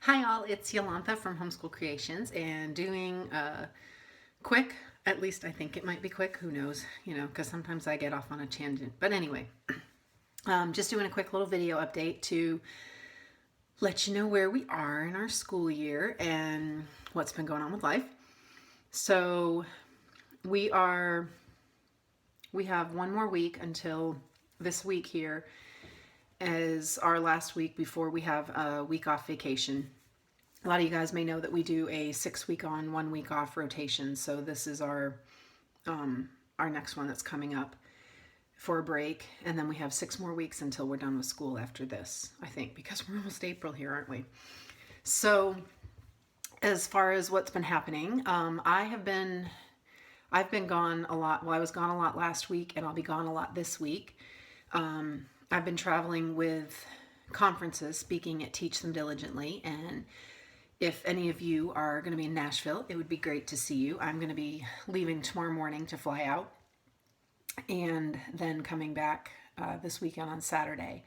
Hi all, it's Yolantha from Homeschool Creations and doing a quick, at least I think it might be quick, who knows, because sometimes I get off on a tangent. But anyway, just doing a quick little video update to let you know where we are in our school year and what's been going on with life. So we have one more week until this week here is our last week before we have a week off vacation. A lot of you guys may know that we do a 6-week on, 1 week off rotation. So this is our next one that's coming up for a break. And then we have 6 more weeks until we're done with school after this, I think, because we're almost April here, aren't we? So as far as what's been happening, I've been gone a lot. Well, I was gone a lot last week and I'll be gone a lot this week. I've been traveling with conferences, speaking at Teach Them Diligently, and if any of you are going to be in Nashville, it would be great to see you. I'm going to be leaving tomorrow morning to fly out and then coming back this weekend on Saturday.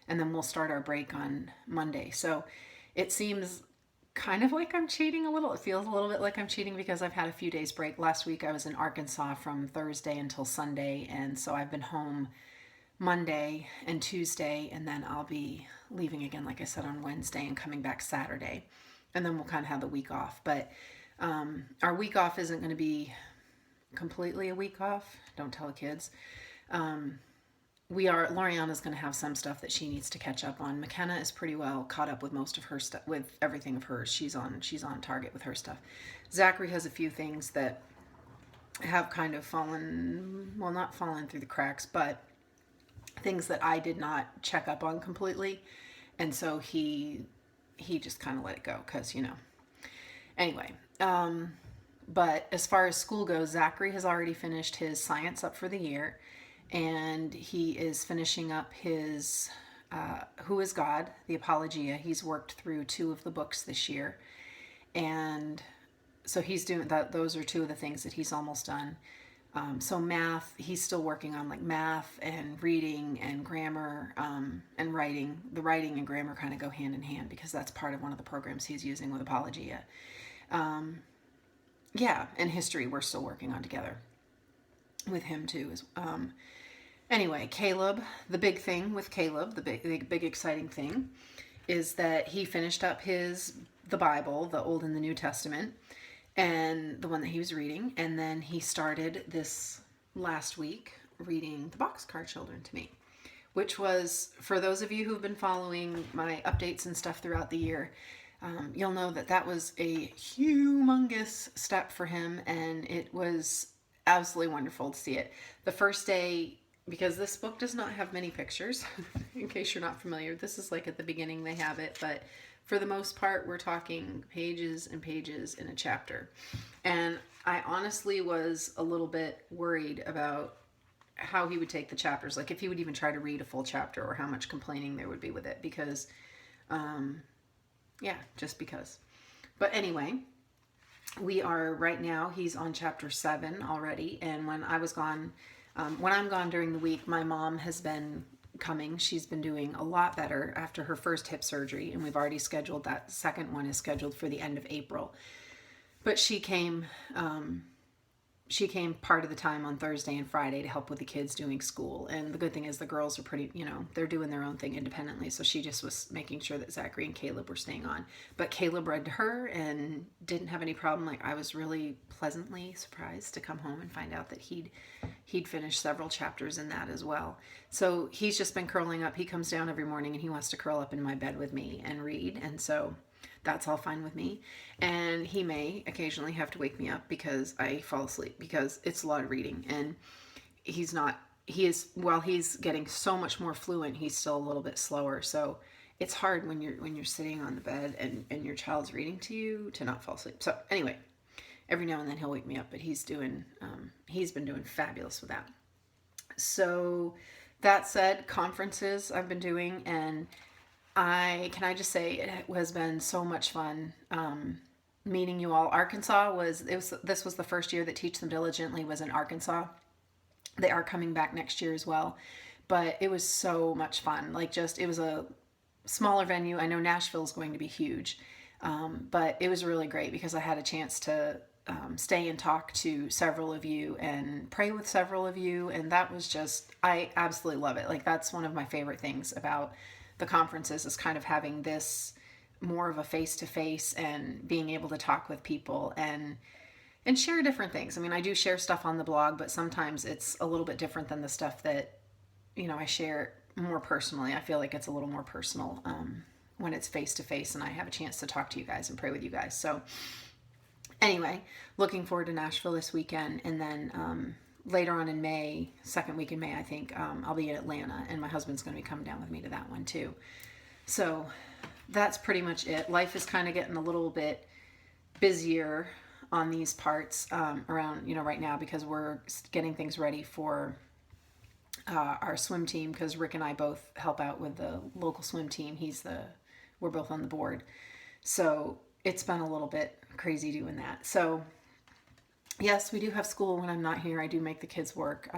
And then we'll start our break on Monday. So it seems kind of like I'm cheating a little. It feels a little bit like I'm cheating because I've had a few days break. Last week I was in Arkansas from Thursday until Sunday. And so I've been home Monday and Tuesday, and then I'll be leaving again, like I said, on Wednesday and coming back Saturday. And then we'll kind of have the week off. But our week off isn't going to be completely a week off. Don't tell the kids. Loriana's going to have some stuff that she needs to catch up on. McKenna is pretty well caught up with most of her stuff, with everything of hers. She's on target with her stuff. Zachary has a few things that have kind of not fallen through the cracks, but things that I did not check up on completely. And so he just kind of let it go because, Anyway, but as far as school goes, Zachary has already finished his science up for the year, and he is finishing up his Who is God? The Apologia. He's worked through 2 of the books this year, and so he's doing that. Those are 2 of the things that he's almost done. So math, he's still working on like math and reading and grammar and writing. The writing and grammar kind of go hand in hand because that's part of one of the programs he's using with Apologia. And history we're still working on together with him too. Anyway, Caleb, the big thing with Caleb, the big exciting thing is that he finished up the Bible, the Old and the New Testament, and the one that he was reading, and then he started this last week reading the Boxcar Children to me, which was, for those of you who've been following my updates and stuff throughout the year, you'll know that was a humongous step for him, and it was absolutely wonderful to see it. The first day, because this book does not have many pictures, in case you're not familiar, this is like at the beginning they have it, but for the most part, we're talking pages and pages in a chapter. And I honestly was a little bit worried about how he would take the chapters, like if he would even try to read a full chapter or how much complaining there would be with it because, just because. But anyway, we are right now, he's on chapter 7 already. And when I'm gone during the week, my mom has been coming. She's been doing a lot better after her first hip surgery, and we've already scheduled that second one is scheduled for the end of April. But she came part of the time on Thursday and Friday to help with the kids doing school. And the good thing is the girls are pretty, they're doing their own thing independently. So she just was making sure that Zachary and Caleb were staying on. But Caleb read to her and didn't have any problem. Like, I was really pleasantly surprised to come home and find out that he'd finished several chapters in that as well. So he's just been curling up. He comes down every morning and he wants to curl up in my bed with me and read. And so that's all fine with me. And he may occasionally have to wake me up because I fall asleep because it's a lot of reading. And while he's getting so much more fluent, he's still a little bit slower. So it's hard when you're sitting on the bed and your child's reading to you to not fall asleep. So anyway, every now and then he'll wake me up, but he's been doing fabulous with that. So that said, conferences I've been doing, and can I just say it has been so much fun meeting you all. This was the first year that Teach Them Diligently was in Arkansas. They are coming back next year as well, but it was so much fun. It was a smaller venue. I know Nashville is going to be huge. But it was really great because I had a chance to stay and talk to several of you and pray with several of you. And that was just, I absolutely love it. Like, that's one of my favorite things about the conferences, is kind of having this more of a face-to-face and being able to talk with people and share different things. I mean, I do share stuff on the blog, but sometimes it's a little bit different than the stuff that, I share more personally. I feel like it's a little more personal when it's face-to-face and I have a chance to talk to you guys and pray with you guys. So anyway, looking forward to Nashville this weekend. And then later on in May, second week in May, I think, I'll be in Atlanta, and my husband's going to be coming down with me to that one too. So that's pretty much it. Life is kind of getting a little bit busier on these parts around, right now, because we're getting things ready for our swim team, because Rick and I both help out with the local swim team. We're both on the board. So it's been a little bit crazy doing that. So yes, we do have school when I'm not here. I do make the kids work.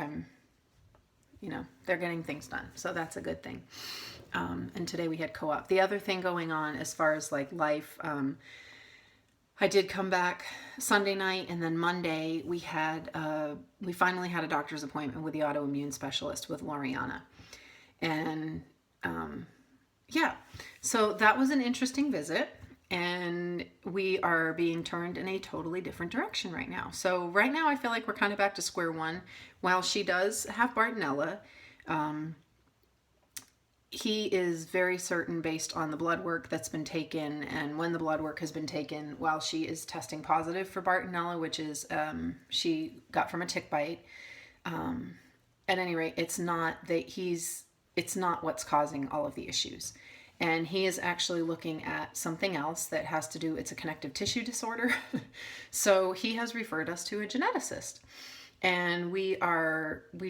They're getting things done. So that's a good thing. And today we had CoOp. The other thing going on as far as like life, I did come back Sunday night, and then Monday we finally had a doctor's appointment with the autoimmune specialist with Loriana. And so that was an interesting visit, and we are being turned in a totally different direction right now. So right now I feel like we're kind of back to square one. While she does have Bartonella, he is very certain, based on the blood work that's been taken and when the blood work has been taken, while she is testing positive for Bartonella, which is she got from a tick bite. At any rate, it's not what's causing all of the issues. And he is actually looking at something else that has to do, it's a connective tissue disorder. So he has referred us to a geneticist. And we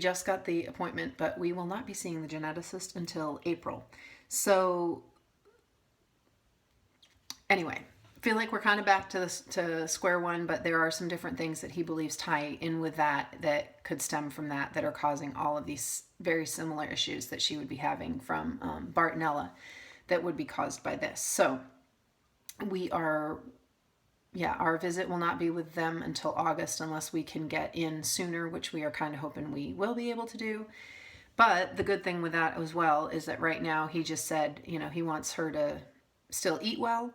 just got the appointment, but we will not be seeing the geneticist until April. So anyway, feel like we're kind of back to square one, but there are some different things that he believes tie in with that could stem from that are causing all of these very similar issues that she would be having from Bartonella that would be caused by this. So our visit will not be with them until August, unless we can get in sooner, which we are kind of hoping we will be able to do. But the good thing with that as well is that right now he just said, he wants her to still eat well,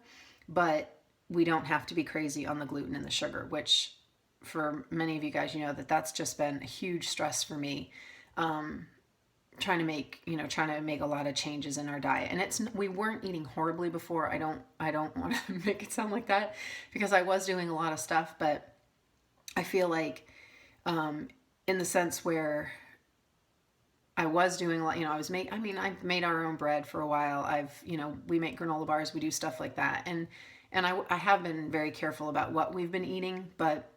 but we don't have to be crazy on the gluten and the sugar, which for many of you guys, that's just been a huge stress for me. Trying to make a lot of changes in our diet. And we weren't eating horribly before. I don't want to make it sound like that, because I was doing a lot of stuff, but I feel like, in the sense where I was doing a lot, I've made our own bread for a while. We make granola bars, we do stuff like that. And I have been very careful about what we've been eating, but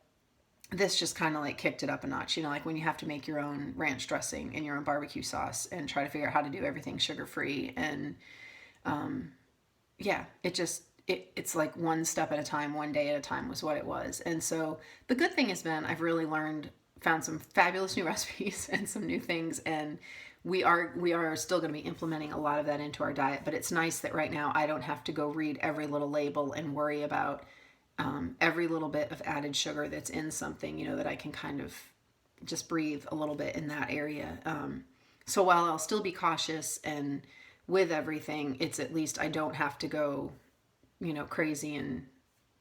this just kind of like kicked it up a notch, like when you have to make your own ranch dressing and your own barbecue sauce and try to figure out how to do everything sugar-free. And it's like one step at a time, one day at a time was what it was. And so the good thing has been, I've really found some fabulous new recipes and some new things. And we are still going to be implementing a lot of that into our diet, but it's nice that right now I don't have to go read every little label and worry about every little bit of added sugar that's in something, that I can kind of just breathe a little bit in that area. So while I'll still be cautious and with everything, it's at least I don't have to go, crazy. And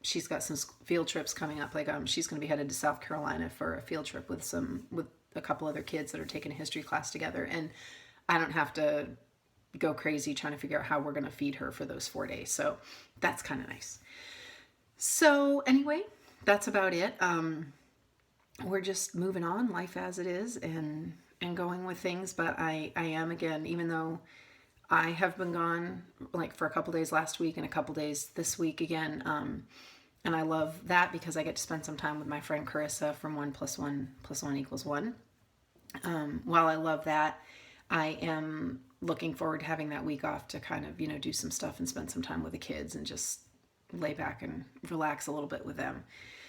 she's got some field trips coming up. Like she's going to be headed to South Carolina for a field trip with a couple other kids that are taking a history class together. And I don't have to go crazy trying to figure out how we're going to feed her for those 4 days. So that's kind of nice. So anyway, that's about it. We're just moving on, life as it is, and going with things. But I am, again, even though I have been gone like for a couple days last week and a couple days this week again, and I love that because I get to spend some time with my friend Carissa from 1 + 1 + 1 = 1. While I love that, I am looking forward to having that week off to kind of, do some stuff and spend some time with the kids and just lay back and relax a little bit with them.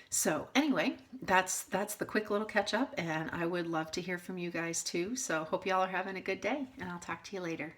So anyway, that's the quick little catch up, and I would love to hear from you guys too. So hope y'all are having a good day, and I'll talk to you later.